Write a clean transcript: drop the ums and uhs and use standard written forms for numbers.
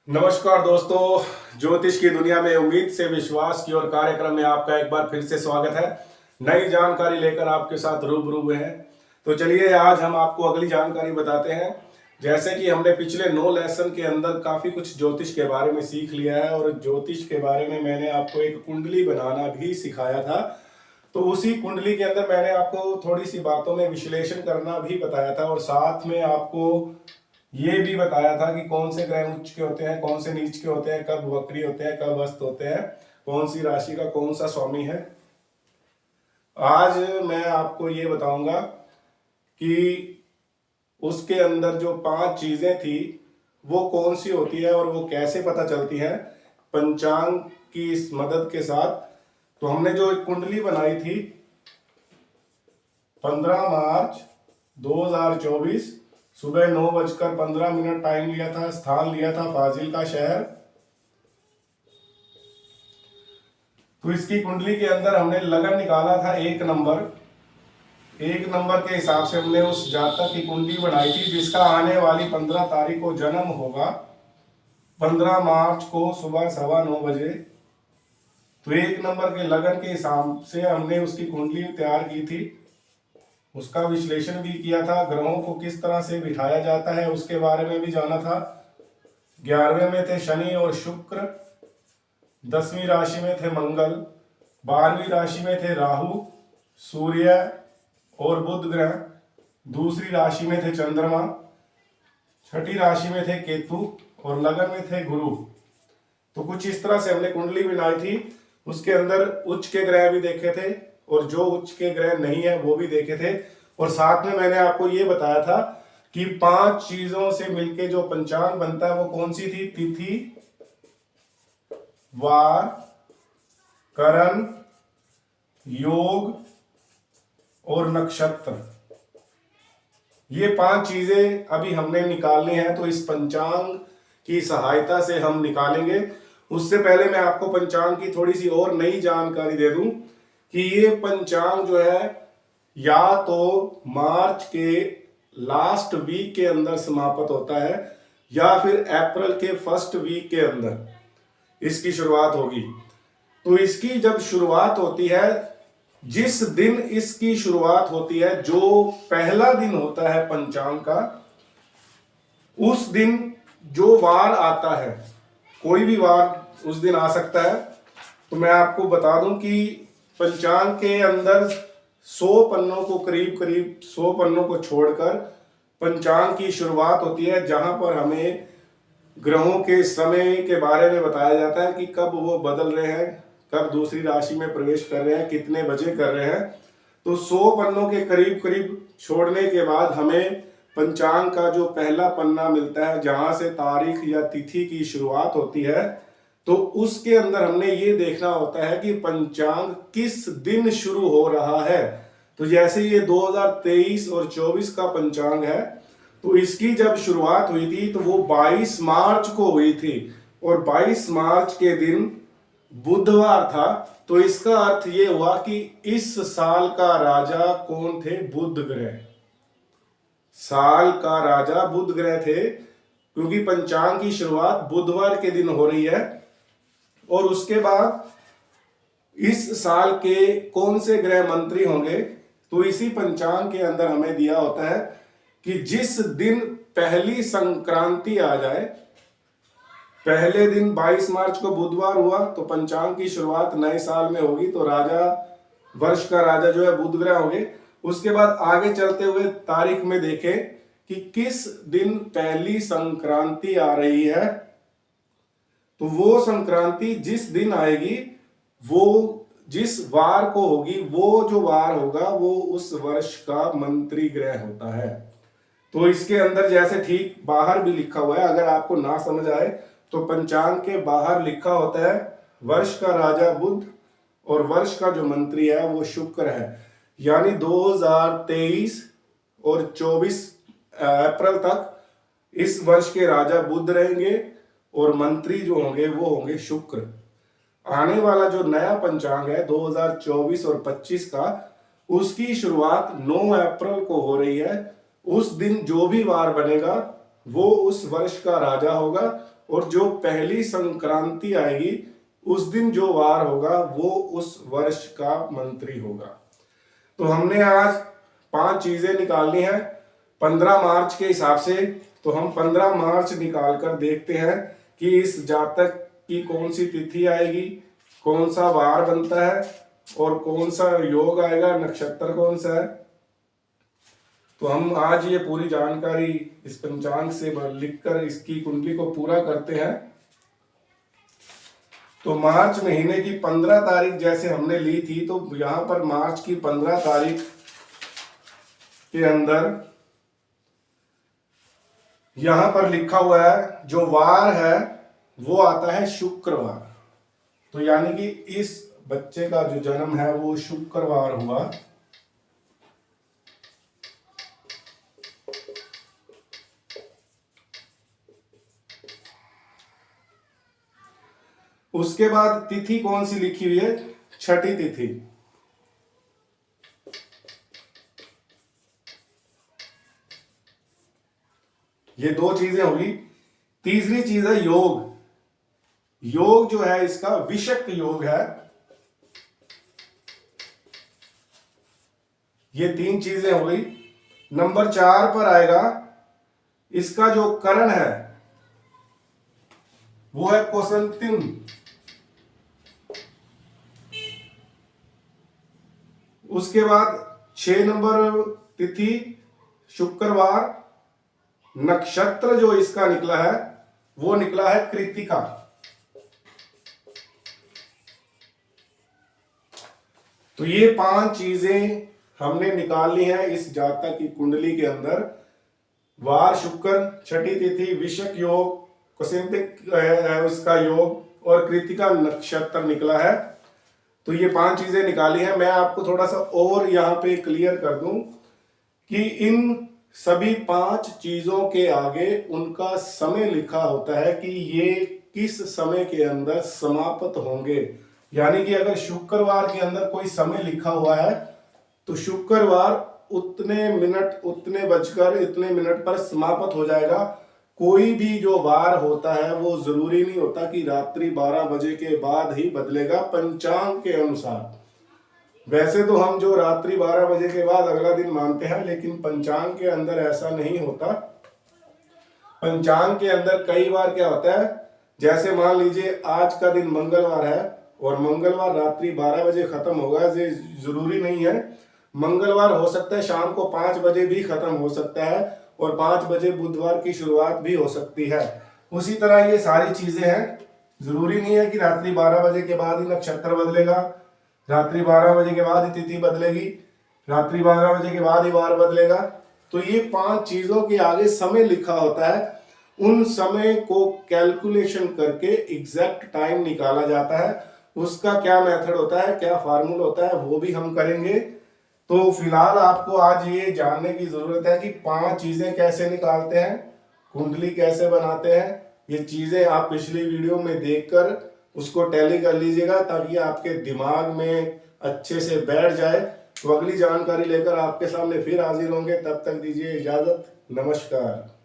नमस्कार दोस्तों, ज्योतिष की दुनिया में उम्मीद से विश्वास की और कार्यक्रम में आपका एक बार फिर से स्वागत है। नई जानकारी लेकर आपके साथ रूबरू हुए हैं। तो चलिए आज हम आपको अगली जानकारी बताते हैं। जैसे कि हमने पिछले 9 लेसन के अंदर काफी कुछ ज्योतिष के बारे में सीख लिया है और ज्योतिष के बारे में मैंने आपको एक कुंडली बनाना भी सिखाया था। तो उसी कुंडली के अंदर मैंने आपको थोड़ी सी बातों में विश्लेषण करना भी बताया था और साथ में आपको ये भी बताया था कि कौन से ग्रह उच्च के होते हैं, कौन से नीच के होते हैं, कब वक्री होते हैं, कब अस्त होते हैं, कौन सी राशि का कौन सा स्वामी है। आज मैं आपको ये बताऊंगा कि उसके अंदर जो 5 चीजें थी वो कौन सी होती है और वो कैसे पता चलती है पंचांग की इस मदद के साथ। तो हमने जो एक कुंडली बनाई थी 15 मार्च 2024 सुबह 9:15 टाइम लिया था, स्थान लिया था फाजिल का शहर। तो इसकी कुंडली के अंदर हमने लगन निकाला था 1 नंबर। 1 नंबर के हिसाब से हमने उस जातक की कुंडली बनाई थी जिसका आने वाली 15 तारीख को जन्म होगा, 15 मार्च को सुबह 9:15 बजे। तो 1 नंबर के लगन के हिसाब से हमने उसकी कुंडली तैयार की थी, उसका विश्लेषण भी किया था, ग्रहों को किस तरह से बिठाया जाता है उसके बारे में भी जाना था। 11वें में थे शनि और शुक्र, 10वीं राशि में थे मंगल, 12वीं राशि में थे राहु, सूर्य और बुध ग्रह, दूसरी राशि में थे चंद्रमा, छठी राशि में थे केतु और लगन में थे गुरु। तो कुछ इस तरह से हमने कुंडली बनाई थी। उसके अंदर उच्च के ग्रह भी देखे थे और जो उच्च के ग्रह नहीं है वो भी देखे थे। और साथ में मैंने आपको ये बताया था कि 5 चीजों से मिलके जो पंचांग बनता है वो कौन सी थी? तिथि, वार, करण, योग और नक्षत्र। ये 5 चीजें अभी हमने निकालनी है, तो इस पंचांग की सहायता से हम निकालेंगे। उससे पहले मैं आपको पंचांग की थोड़ी सी और नई जानकारी दे दूं कि ये पंचांग जो है या तो मार्च के लास्ट वीक के अंदर समाप्त होता है या फिर अप्रैल के फर्स्ट वीक के अंदर इसकी शुरुआत होगी। तो इसकी जब शुरुआत होती है, जिस दिन इसकी शुरुआत होती है, जो पहला दिन होता है पंचांग का, उस दिन जो वार आता है, कोई भी वार उस दिन आ सकता है। तो मैं आपको बता दूं कि पंचांग के अंदर 100 पन्नों को करीब 100 पन्नों को छोड़कर पंचांग की शुरुआत होती है, जहां पर हमें ग्रहों के समय के बारे में बताया जाता है कि कब वो बदल रहे हैं, कब दूसरी राशि में प्रवेश कर रहे हैं, कितने बजे कर रहे हैं। तो 100 पन्नों के करीब छोड़ने के बाद हमें पंचांग का जो पहला पन्ना मिलता है, जहां से तारीख या तिथि की शुरुआत होती है, तो उसके अंदर हमने ये देखना होता है कि पंचांग किस दिन शुरू हो रहा है। तो जैसे ये 2023 और 24 का पंचांग है, तो इसकी जब शुरुआत हुई थी तो वो 22 मार्च को हुई थी और 22 मार्च के दिन बुधवार था। तो इसका अर्थ ये हुआ कि इस साल का राजा कौन थे? बुध ग्रह। साल का राजा बुध ग्रह थे, क्योंकि पंचांग की शुरुआत बुधवार के दिन हो रही है। और उसके बाद इस साल के कौन से ग्रह मंत्री होंगे, तो इसी पंचांग के अंदर हमें दिया होता है कि जिस दिन पहली संक्रांति आ जाए, पहले दिन 22 मार्च को बुधवार हुआ, तो पंचांग की शुरुआत नए साल में होगी। तो राजा, वर्ष का राजा जो है बुध ग्रह होंगे। उसके बाद आगे चलते हुए तारीख में देखें कि किस दिन पहली संक्रांति आ रही है। तो वो संक्रांति जिस दिन आएगी, वो जिस वार को होगी, वो जो वार होगा वो उस वर्ष का मंत्री ग्रह होता है। तो इसके अंदर जैसे ठीक बाहर भी लिखा हुआ है, अगर आपको ना समझ आए तो पंचांग के बाहर लिखा होता है वर्ष का राजा बुध और वर्ष का जो मंत्री है वो शुक्र है। यानी 2023 और 24 अप्रैल तक इस वर्ष के राजा बुध रहेंगे और मंत्री जो होंगे वो होंगे शुक्र। आने वाला जो नया पंचांग है 2024 और 25 का, उसकी शुरुआत 9 अप्रैल को हो रही है। उस दिन जो भी वार बनेगा वो उस वर्ष का राजा होगा और जो पहली संक्रांति आएगी उस दिन जो वार होगा वो उस वर्ष का मंत्री होगा। तो हमने आज 5 चीजें निकालनी है 15 मार्च के हिसाब से। तो हम 15 मार्च निकाल कर देखते हैं कि इस जातक की कौन सी तिथि आएगी, कौन सा वार बनता है और कौन सा योग आएगा, नक्षत्र कौन सा है। तो हम आज ये पूरी जानकारी इस पंचांग से लिखकर इसकी कुंडली को पूरा करते हैं। तो मार्च महीने की 15 तारीख जैसे हमने ली थी, तो यहां पर मार्च की 15 तारीख के अंदर यहां पर लिखा हुआ है जो वार है वो आता है शुक्रवार। तो यानी कि इस बच्चे का जो जन्म है वो शुक्रवार हुआ। उसके बाद तिथि कौन सी लिखी हुई है, छठी तिथि। ये 2 चीजें होगी। तीसरी चीज है योग। योग जो है इसका विषक योग है। ये 3 चीजें हो गई। नंबर 4 पर आएगा इसका जो करण है वो है क्वसंतिन। उसके बाद 6 नंबर तिथि शुक्रवार। नक्षत्र जो इसका निकला है वो निकला है कृत्तिका। तो ये 5 चीजें हमने निकाल ली है इस जातक की कुंडली के अंदर। वार शुक्र, छठी तिथि, विषक योग, क्वसंतिक उसका योग और कृत्तिका नक्षत्र निकला है। तो ये 5 चीजें निकाली है। मैं आपको थोड़ा सा और यहाँ पे क्लियर कर दूं कि इन सभी 5 चीजों के आगे उनका समय लिखा होता है कि ये किस समय के अंदर समाप्त होंगे। यानी कि अगर शुक्रवार के अंदर कोई समय लिखा हुआ है तो शुक्रवार उतने मिनट, उतने बजकर इतने मिनट पर समाप्त हो जाएगा। कोई भी जो वार होता है वो जरूरी नहीं होता कि रात्रि 12 बजे के बाद ही बदलेगा पंचांग के अनुसार। वैसे तो हम जो रात्रि 12 बजे के बाद अगला दिन मानते हैं, लेकिन पंचांग के अंदर ऐसा नहीं होता। पंचांग के अंदर कई बार क्या होता है, जैसे मान लीजिए आज का दिन मंगलवार है और मंगलवार रात्रि 12 बजे खत्म होगा, ये जरूरी नहीं है। मंगलवार हो सकता है शाम को 5 बजे भी खत्म हो सकता है और 5 बजे बुधवार की शुरुआत भी हो सकती है। उसी तरह ये सारी चीजें हैं। जरूरी नहीं है कि रात्रि 12 बजे के बाद ही नक्षत्र बदलेगा, रात्रि 12 बजे के बाद ही तिथि बदलेगी, रात्रि 12 बजे के बाद ही वार बदलेगा। तो ये 5 चीजों के आगे समय लिखा होता है। उन समय को कैलकुलेशन करके एग्जैक्ट टाइम निकाला जाता है। उसका क्या मेथड होता है, क्या फार्मूला होता है, वो भी हम करेंगे। तो फिलहाल आपको आज ये जानने की जरूरत है कि 5 चीजें कैसे निकालते हैं, कुंडली कैसे बनाते हैं। ये चीजें आप पिछली वीडियो में देखकर उसको टैली कर लीजिएगा ताकि आपके दिमाग में अच्छे से बैठ जाए। तो अगली जानकारी लेकर आपके सामने फिर हाजिर होंगे। तब तक दीजिए इजाजत। नमस्कार।